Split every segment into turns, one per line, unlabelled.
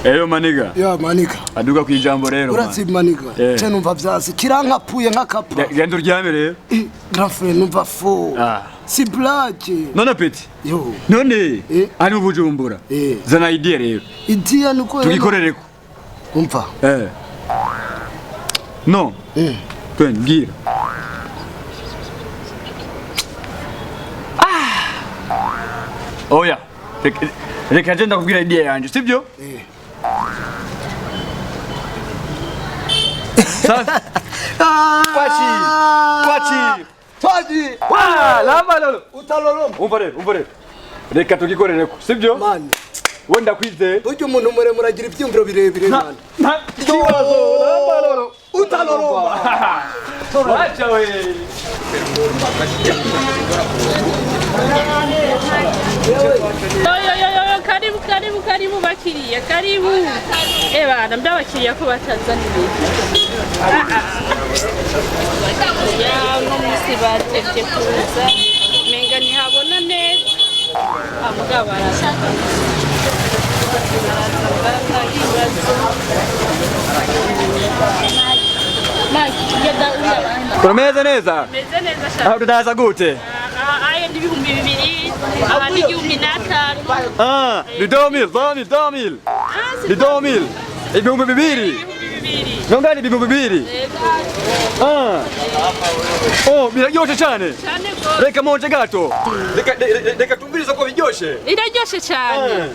Eyo maniga.
Ya maniga.
Aduga kwijambo rero.
Uratsi maniga. Cyo numva byase kirankapuye nkakapa.
Genda uryame rero.
Grand frère numva fo. Si blague.
None peti.
Yo.
None ari ubujumbura. Zana idea rero.
Idea nuko
tugikorereko.
Umva.
No. Twendira. Oya. Reka jenda kubwira idea yanje, sibyo? Kwachi. Lamba lolo.
Utaloloma.
Umvare. Reka tugikorereko, sibyo?
Man.
Wenda kwize.
Ujye umuntu muremure agira ibyumviro birebire man.
Ikibazo. Lamba lolo.
Utaloloma.
Wacha we.
Karibu bakiriya, karibu. Bana ndabakiriya ko batazaniye. Ya no musi batevye kuza. Menga ntihabona neza. Amugabo arashaka.
Kurumeze neza?
Meze neza cyane.
Aho tudaza gute?
Aye ndibihumbi 2,000, abandi 5,000.
Ni 2000. Ni 2000. Ibihumbi 2,000. Ngangani ibihumbi 2,000? Oh, biraryoshe cyane.
Cyane gose.
Reka monje gato. Reka tumviriza ko biryoshe.
Iraryoshe cyane.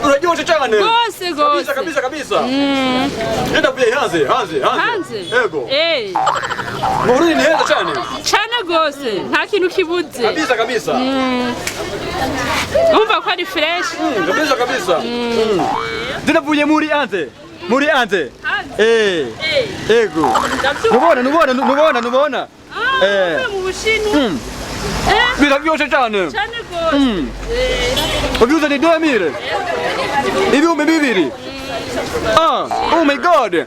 Uraryoshe cyane.
Gose.
Kabisa. Nenda kuye hanze. Ego. Murundi ni heza cyane.
Cyane gose. Nta kintu kibuze.
Kabisa.
Umva ko ari fresh.
Kabisa. Ndinavuye muri hanze. Ego. Nubona.
Mu Bushinwa.
Biraryoshe cyane.
Cyane gose.
Ubyuze ni 2000. Ibihumbi 2,000. Oh my god.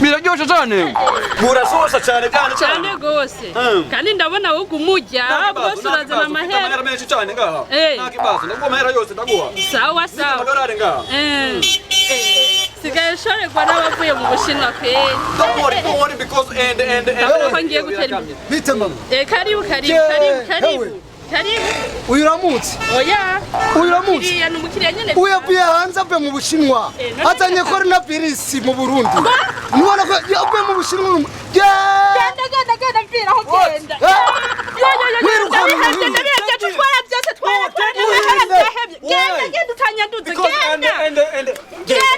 Biraryoshe cyane. Burasosa cyane.
Cyane gose. Kandi ndabona wo kumujya bose urazana amahera
menshi cyane ngaha. Ntakibazo ndabwo amahera yose ndaguha.
Sawa.
Amadolari ngaha.
Sigaye shoregwa n'abavuye mu Bushinwa kweli.
Don't worry because and
ko ngiye gutera
bite mama.
Karibu.
Uyiramutse.
Oya.
Uyiramutse.
Iriya numukiriya nyene.
Uyavuye hanze avuye mu Bushinwa. Azanye coronavirus mu Burundi. Nubona ko yavuye mu Bushinwa.
Genda mpira aho genda. Genda utanyaduze. Genda